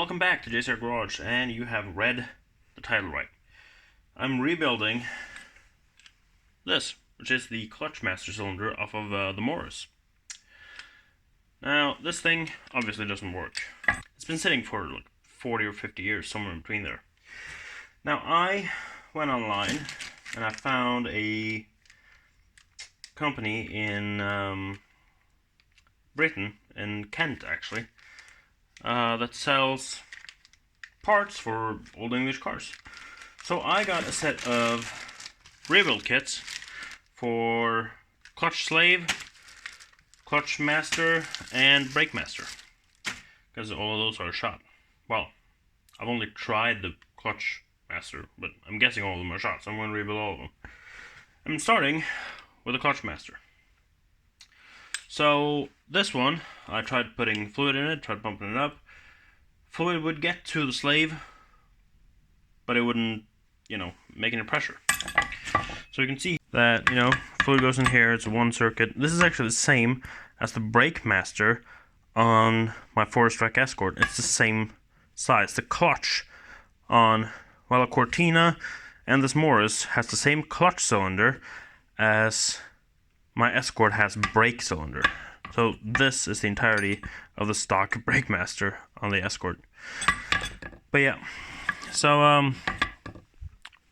welcome back to JCR Garage, and you have read the title right. I'm rebuilding this, which is the clutch master cylinder off of the Morris. Now, this thing obviously doesn't work. It's been sitting for like 40 or 50 years, somewhere in between there. Now, I went online and I found a company in Britain, in Kent actually, that sells parts for old English cars. So I got a set of rebuild kits for clutch slave, clutch master, and brake master, because all of those are shot. Well, I've only tried the clutch master, but I'm guessing all of them are shot, so I'm going to rebuild all of them. I'm starting with the clutch master. So this one, I tried putting fluid in it, tried pumping it up. Fluid would get to the slave, but it wouldn't, make any pressure. So you can see that, fluid goes in here, it's one circuit. This is actually the same as the brake master on my Forest Track Escort. It's the same size. The clutch on, a Cortina and this Morris has the same clutch cylinder as my Escort has brake cylinder. So this is the entirety of the stock brake master on the Escort. But yeah, so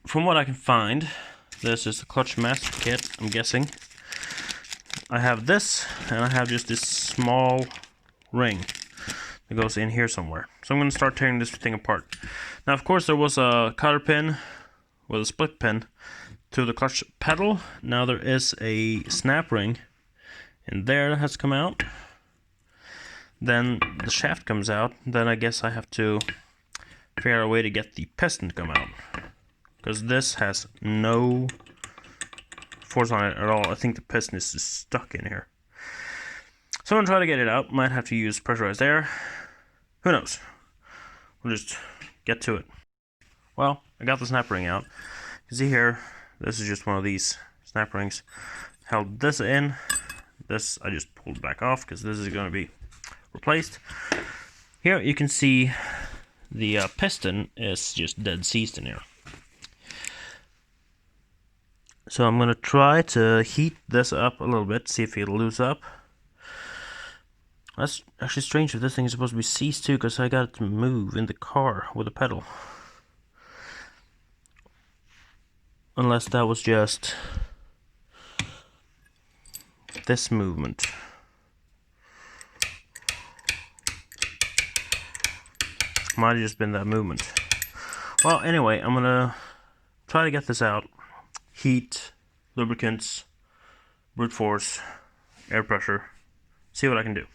from what I can find, this is the clutch master kit, I'm guessing. I have this, and I have just this small ring that goes in here somewhere. So I'm going to start tearing this thing apart. Now, of course, there was a cotter pin with a split pin to the clutch pedal. Now there is a snap ring in there that has to come out. Then the shaft comes out. Then I guess I have to figure out a way to get the piston to come out, because this has no force on it at all. I think the piston is just stuck in here. So I'm going to try to get it out. Might have to use pressurized air. Who knows? We'll just get to it. Well, I got the snap ring out. You can see here, this is just one of these snap rings. Held this in. This I just pulled back off because this is going to be replaced. Here you can see the piston is just dead seized in here. So I'm going to try to heat this up a little bit, see if it'll loose up. That's actually strange if this thing is supposed to be seized too, because I got it to move in the car with the pedal. Unless that was just this movement. Might have just been that movement. Well, anyway, I'm gonna try to get this out. Heat, lubricants, brute force, air pressure. See what I can do.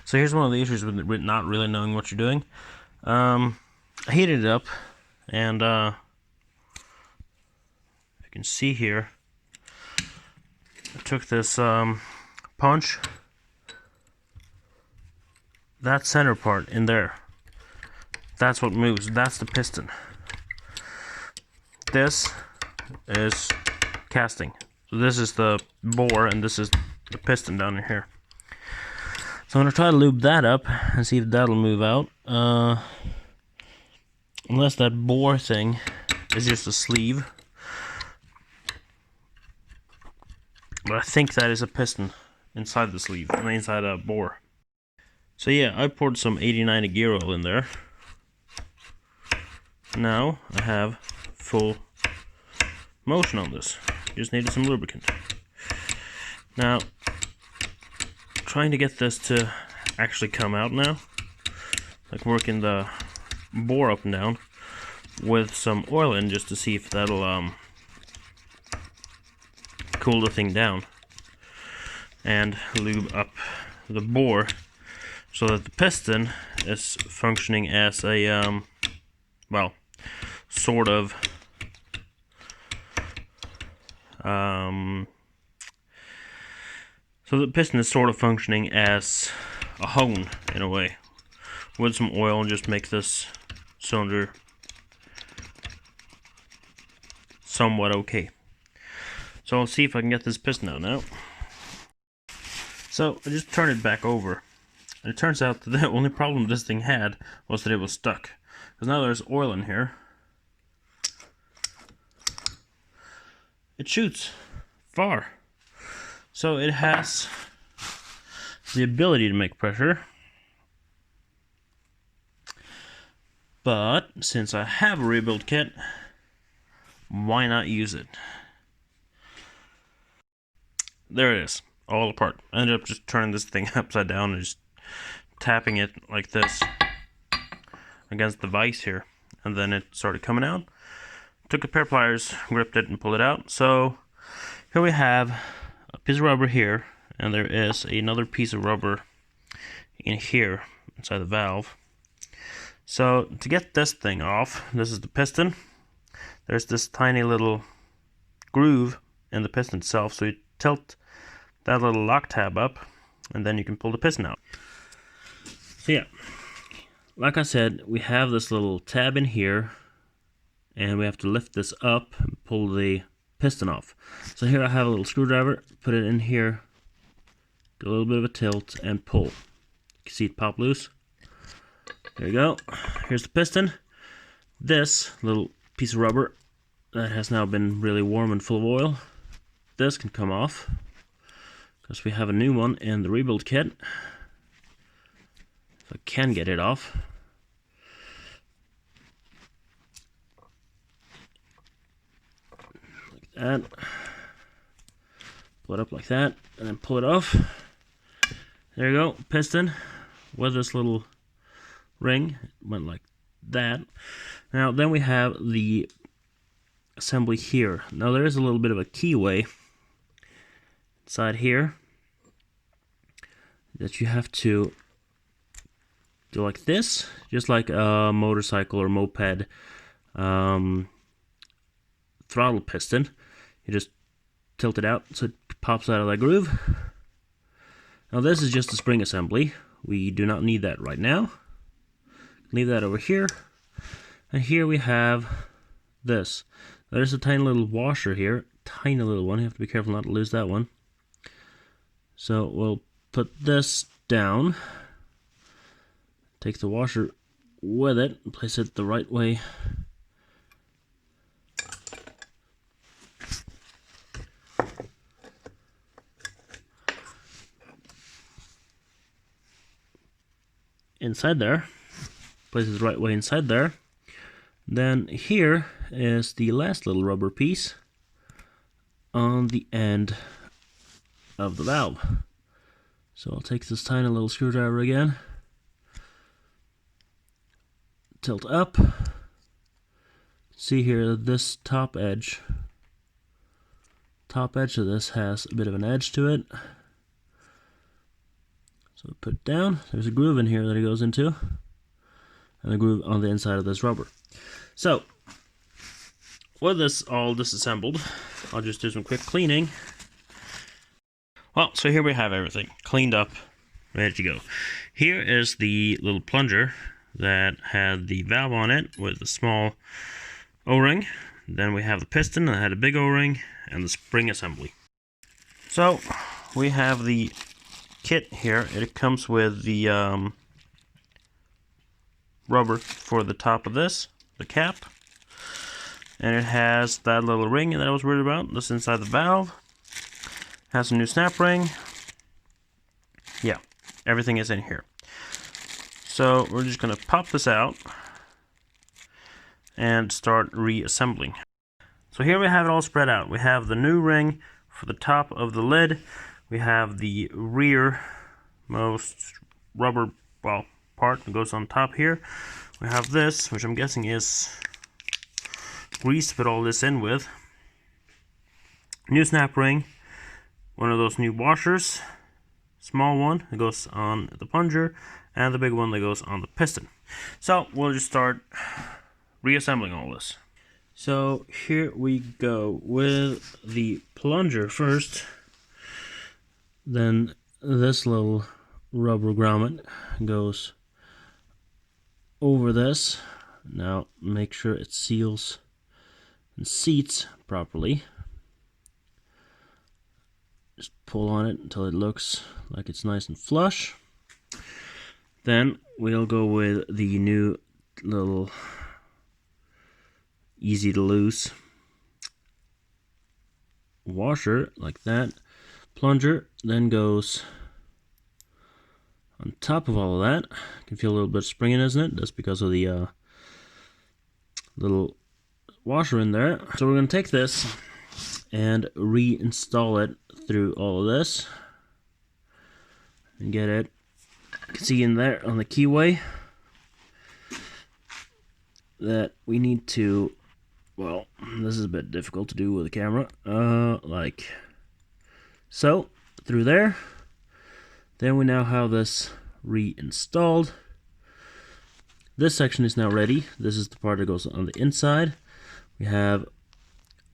So here's one of the issues with not really knowing what you're doing. I heated it up, and you can see here, I took this punch, that center part in there, that's what moves, that's the piston. This is casting. So this is the bore, and this is the piston down in here. So I'm going to try to lube that up and see if that'll move out. Unless that bore thing is just a sleeve. But I think that is a piston inside the sleeve, and inside a bore. So yeah, I poured some 80-90 gear oil in there. Now I have full motion on this. Just needed some lubricant. Now, trying to get this to actually come out now, like working the bore up and down with some oil in, just to see if that'll cool the thing down, and lube up the bore so that the piston is functioning as a sort of So the piston is sort of functioning as a hone in a way, with some oil, and just make this cylinder somewhat okay. So I'll see if I can get this piston out now. So I just turned it back over, and it turns out that the only problem this thing had was that it was stuck, because now there's oil in here. It shoots far, so it has the ability to make pressure, but since I have a rebuild kit, why not use it? There it is, all apart. I ended up just turning this thing upside down and just tapping it like this against the vise here, and then it started coming out. Took a pair of pliers, gripped it, and pulled it out. So here we have a piece of rubber here, and there is another piece of rubber in here inside the valve. So to get this thing off, this is the piston. There's this tiny little groove in the piston itself, so you tilt that little lock tab up, and then you can pull the piston out. So yeah, like I said, we have this little tab in here, and we have to lift this up and pull the piston off. So here I have a little screwdriver, put it in here, get a little bit of a tilt, and pull. You can see it pop loose. There you go. Here's the piston. This little piece of rubber that has now been really warm and full of oil, this can come off, because we have a new one in the rebuild kit. If I can get it off. That, pull it up like that, and then pull it off. There you go, piston with this little ring. It went like that. Now then we have the assembly here. Now there is a little bit of a keyway inside here that you have to do like this, just like a motorcycle or moped throttle piston. You just tilt it out so it pops out of that groove. Now this is just a spring assembly. We do not need that right now. Leave that over here. And here we have this. There's a tiny little washer here. Tiny little one. You have to be careful not to lose that one. So we'll put this down. Take the washer with it and place it the right way. Inside there, place it the right way inside there. Then here is the last little rubber piece on the end of the valve. So I'll take this tiny little screwdriver again, tilt up. See here, this top edge of this has a bit of an edge to it. So put it down. There's a groove in here that it goes into, and a groove on the inside of this rubber. So with this all disassembled, I'll just do some quick cleaning. Well, so here we have everything cleaned up, ready to go. Here is the little plunger that had the valve on it with a small O-ring. Then we have the piston that had a big O-ring, and the spring assembly. So we have the kit here. It comes with the rubber for the top of this, the cap, and it has that little ring that I was worried about. This inside the valve has a new snap ring. Yeah, everything is in here. So we're just gonna pop this out and start reassembling. So here we have it all spread out. We have the new ring for the top of the lid. We have the rearmost rubber part that goes on top here. We have this, which I'm guessing is grease to put all this in with. New snap ring, one of those new washers, small one that goes on the plunger, and the big one that goes on the piston. So we'll just start reassembling all this. So here we go with the plunger first. Then this little rubber grommet goes over this. Now make sure it seals and seats properly. Just pull on it until it looks like it's nice and flush. Then we'll go with the new little easy to loose washer like that. Plunger then goes on top of all of that. You can feel a little bit of springing, isn't it? That's because of the little washer in there. So we're going to take this and reinstall it through all of this and get it. You can see in there on the keyway that we need to, well, this is a bit difficult to do with the camera, like so, through there. Then we now have this reinstalled. This section is now ready. This is the part that goes on the inside. We have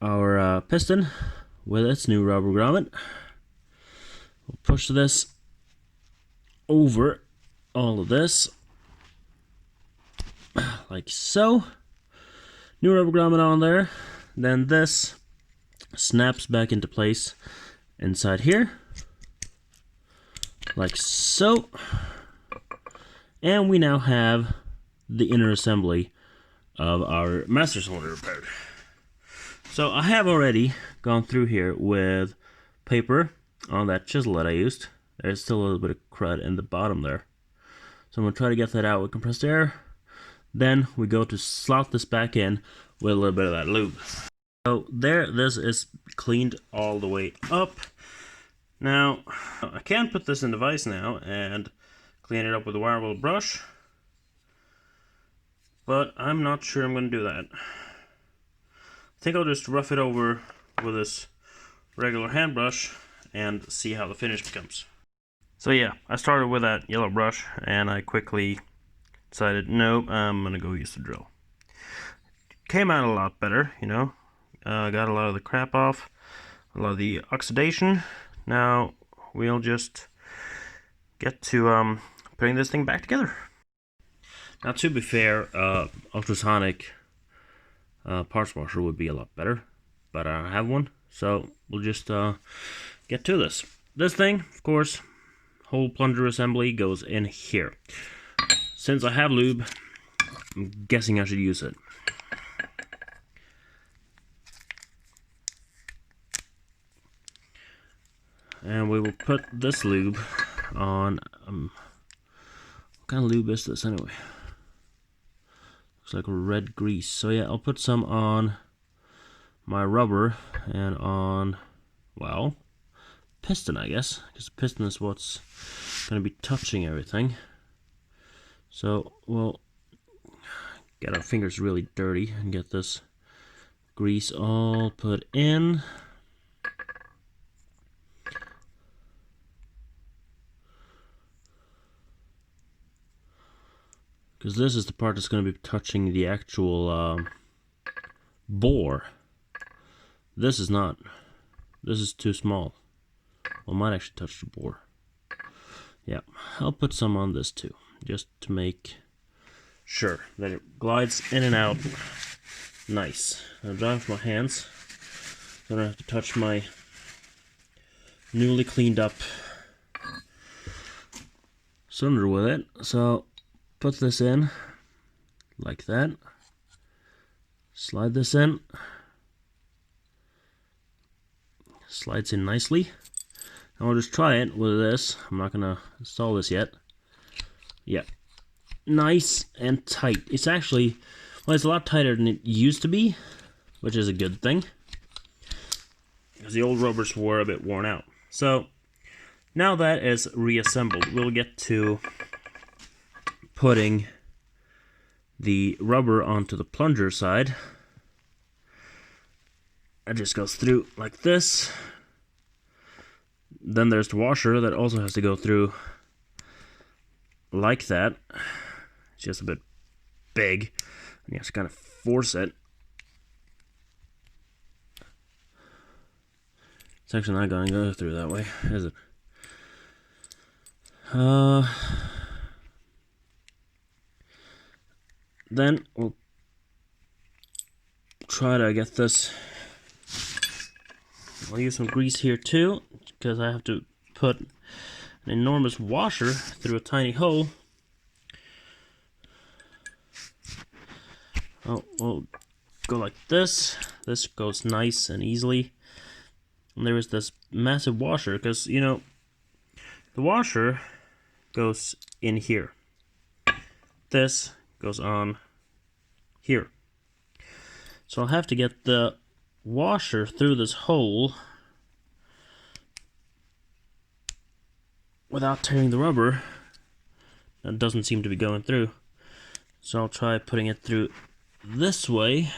our piston with its new rubber grommet. We'll push this over all of this, like so. New rubber grommet on there. Then this snaps back into place inside here, like so. And we now have the inner assembly of our master cylinder repaired. So I have already gone through here with paper on that chisel that I used. There's still a little bit of crud in the bottom there. So I'm going to try to get that out with compressed air. Then we go to slot this back in with a little bit of that lube. So there, this is cleaned all the way up. Now, I can put this in the vise now and clean it up with a wire wheel brush, but I'm not sure I'm going to do that. I think I'll just rough it over with this regular hand brush and see how the finish becomes. So yeah, I started with that yellow brush and I quickly decided, nope, I'm going to go use the drill. Came out a lot better, you know. Got a lot of the crap off, a lot of the oxidation. Now we'll just get to putting this thing back together. Now, to be fair, ultrasonic parts washer would be a lot better, but I don't have one, so we'll just get to this. This thing, of course, whole plunger assembly goes in here. Since I have lube, I'm guessing I should use it. And we will put this lube on, what kind of lube is this anyway? Looks like red grease. So yeah, I'll put some on my rubber and on, well, piston, I guess, because the piston is what's going to be touching everything. So we'll get our fingers really dirty and get this grease all put in. Because this is the part that's going to be touching the actual bore. This is not. This is too small. Well, it might actually touch the bore. Yeah, I'll put some on this too, just to make sure that it glides in and out nice. I'll dry off my hands, so I don't have to touch my newly cleaned up cylinder with it. So put this in like that, slide this in, slides in nicely. Now I'll just try it with this. I'm not gonna install this yet. Yeah, nice and tight. It's actually, well, it's a lot tighter than it used to be, which is a good thing, because the old rubbers were a bit worn out. So now that is reassembled, we'll get to putting the rubber onto the plunger side. It just goes through like this. Then there's the washer that also has to go through like that. It's just a bit big, and you have to kind of force it It's actually not going to go through that way, is it? Then we'll try to get this. I'll use some grease here too, because I have to put an enormous washer through a tiny hole. Oh, we'll go like this. This goes nice and easily. And there is this massive washer, because, you know, the washer goes in here. This goes on here. So I'll have to get the washer through this hole without tearing the rubber. That doesn't seem to be going through. So I'll try putting it through this way.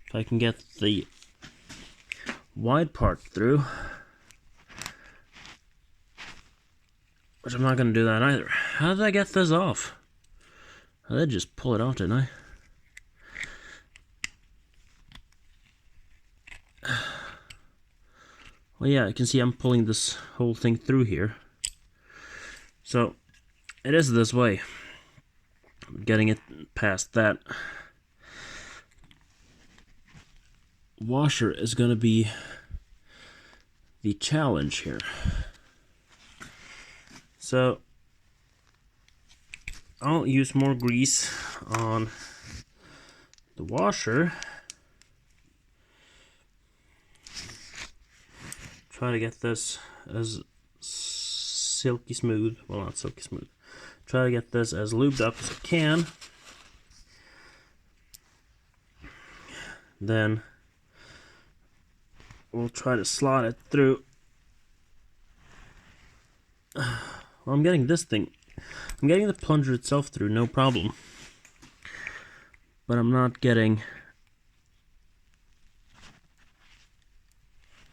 If I can get the wide part through. Which I'm not going to do that either. How did I get this off? I did just pull it off, didn't I? Well, yeah, you can see I'm pulling this whole thing through here. So, it is this way. Getting it past that washer is going to be the challenge here. So, I'll use more grease on the washer. Try to get this as silky smooth. Well, not silky smooth. Try to get this as lubed up as I can. Then we'll try to slot it through. Well, I'm getting this thing. I'm getting the plunger itself through, no problem. But I'm not getting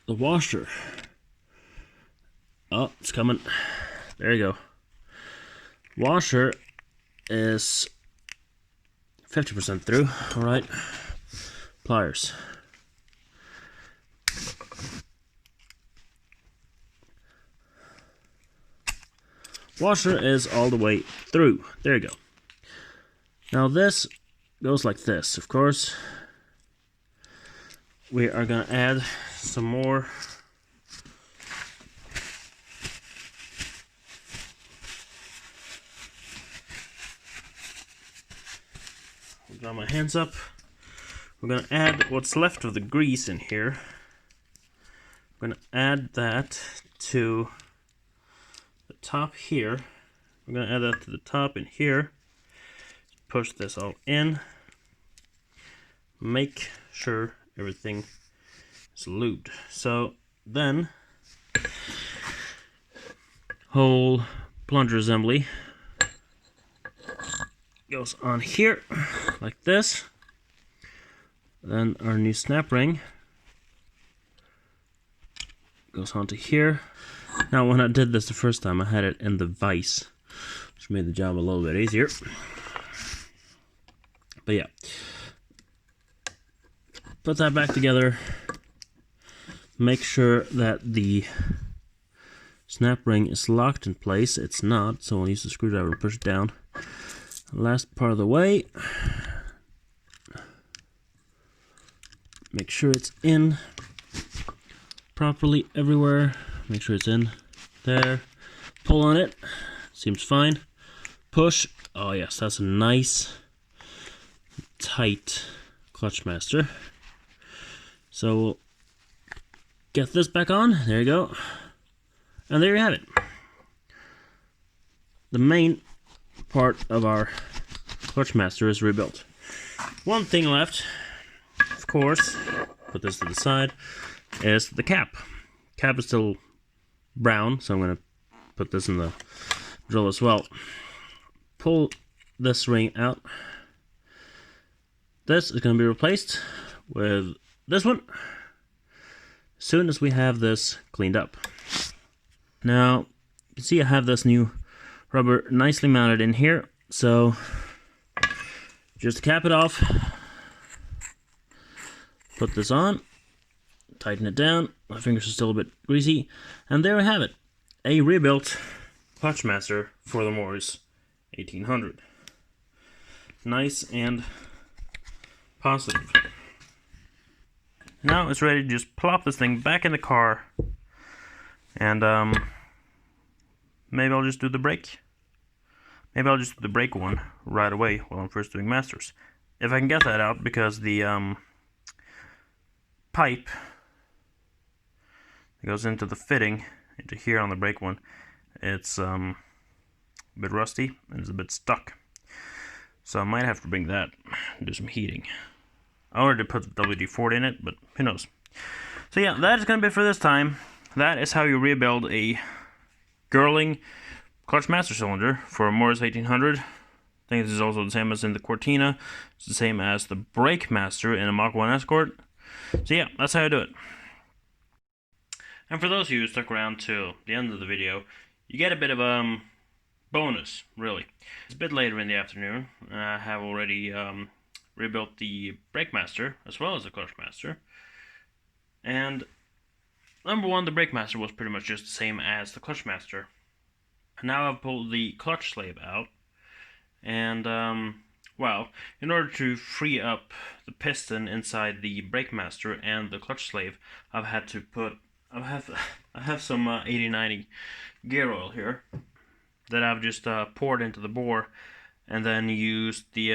the washer. Oh, it's coming. There you go. Washer is 50% through. Alright. Pliers. Washer is all the way through. There you go. Now this goes like this, of course. We are going to add some more I'll draw my hands up. We're going to add what's left of the grease in here. We're going to add that to the top here. We're going to add that to the top in here. Push this all in. Make sure everything is lubed. So then, whole plunger assembly goes on here like this. Then our new snap ring goes onto here. Now when I did this the first time, I had it in the vise, which made the job a little bit easier. But yeah, put that back together. Make sure that the snap ring is locked in place. It's not, so I'll use the screwdriver to push it down. Last part of the way. Make sure it's in properly everywhere. Make sure it's in there. Pull on it. Seems fine. Push. Oh yes, that's a nice tight clutch master. So we'll get this back on. There you go. And there you have it. The main part of our clutch master is rebuilt. One thing left, of course, put this to the side, is the cap. Cap is still brown, so I'm going to put this in the drill as well. Pull this ring out. This is going to be replaced with this one as soon as we have this cleaned up. Now, you can see I have this new rubber nicely mounted in here, so just to cap it off, put this on, tighten it down, My fingers are still a bit greasy. And there we have it. A rebuilt Clutch Master for the Morris 1800. Nice and positive. Now it's ready to just plop this thing back in the car. And maybe I'll just do the brake. Maybe I'll just do the brake one right away while I'm first doing masters. If I can get that out, because the pipe that goes into the fitting, into here on the brake one, it's a bit rusty and it's a bit stuck. So I might have to bring that and do some heating. I already put WD-40 in it, but who knows. So yeah, that is going to be it for this time. That is how you rebuild a Girling clutch master cylinder for a Morris 1800. I think this is also the same as in the Cortina. It's the same as the brake master in a Mach 1 Escort. So yeah, that's how I do it. And for those of you who stuck around till the end of the video, you get a bit of bonus, really. It's a bit later in the afternoon. I have already rebuilt the brake master as well as the clutch master. And number one, the brake master was pretty much just the same as the clutch master. Now I've pulled the clutch slave out, and well, in order to free up the piston inside the brake master and the clutch slave, I've had to put I have some 80-90 gear oil here that I've just poured into the bore, and then used the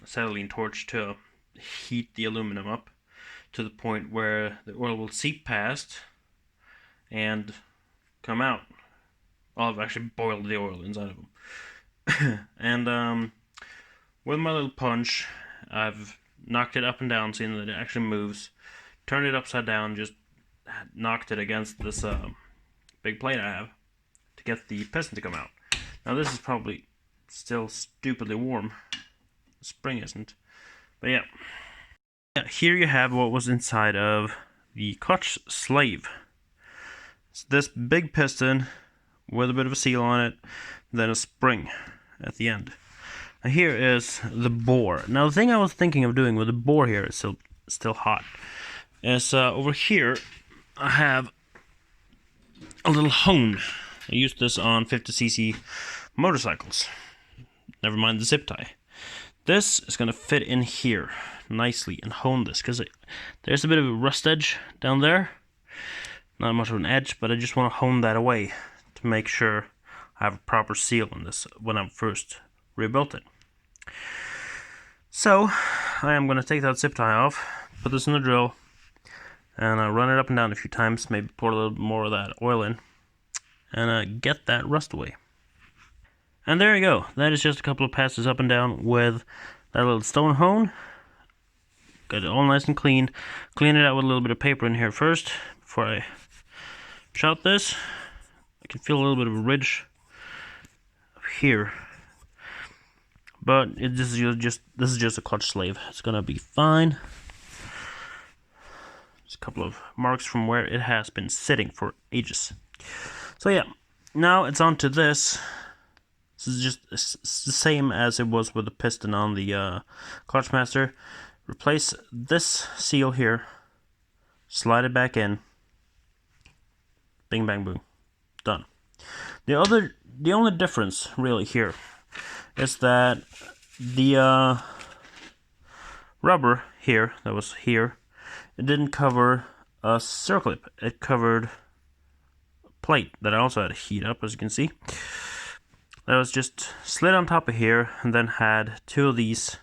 acetylene torch to heat the aluminum up to the point where the oil will seep past and come out. Well, I've actually boiled the oil inside of them. And with my little punch, I've knocked it up and down, seeing that it actually moves. Turned it upside down, just knocked it against this big plate I have to get the piston to come out. Now this is probably still stupidly warm. The spring isn't. But yeah. Here you have what was inside of the clutch slave. It's this big piston with a bit of a seal on it, then a spring at the end. Now here is the bore. Now the thing I was thinking of doing with the bore here, is still hot, is over here I have a little hone. I used this on 50cc motorcycles. Never mind the zip tie. This is going to fit in here nicely and hone this, because there's a bit of a rust edge down there. Not much of an edge, but I just want to hone that away to make sure I have a proper seal on this when I first rebuilt it. So I am going to take that zip tie off, put this in the drill, and run it up and down a few times, maybe pour a little more of that oil in, and get that rust away. And there you go. That is just a couple of passes up and down with that little stone hone. Got it all nice and clean. Clean it out with a little bit of paper in here first before I shout this. I can feel a little bit of a ridge here, but this is just a clutch slave. It's gonna be fine. Just a couple of marks from where it has been sitting for ages. So yeah, now it's on to this. This is just the same as it was with the piston on the clutch master. Replace this seal here, slide it back in, bing bang boom, done. The only difference really here is that the rubber here that was here, it didn't cover a circlip. It covered a plate that I also had to heat up, as you can see. That was just slid on top of here, and then had two of these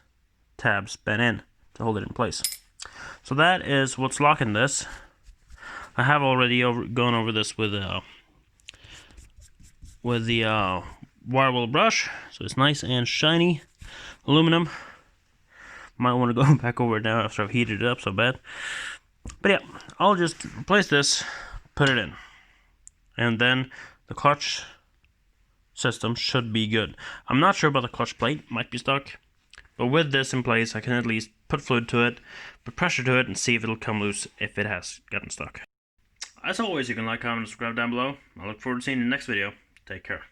tabs bent in to hold it in place. So that is what's locking this. I have already gone over this with the wire wheel brush, so it's nice and shiny aluminum. Might want to go back over it now after I've heated it up so bad. But yeah, I'll just replace this, put it in, and then the clutch system should be good. I'm not sure about the clutch plate, might be stuck, but with this in place I can at least put fluid to it, put pressure to it, and see if it'll come loose if it has gotten stuck. As always, you can like, comment, and subscribe down below. I look forward to seeing you in the next video. Take care.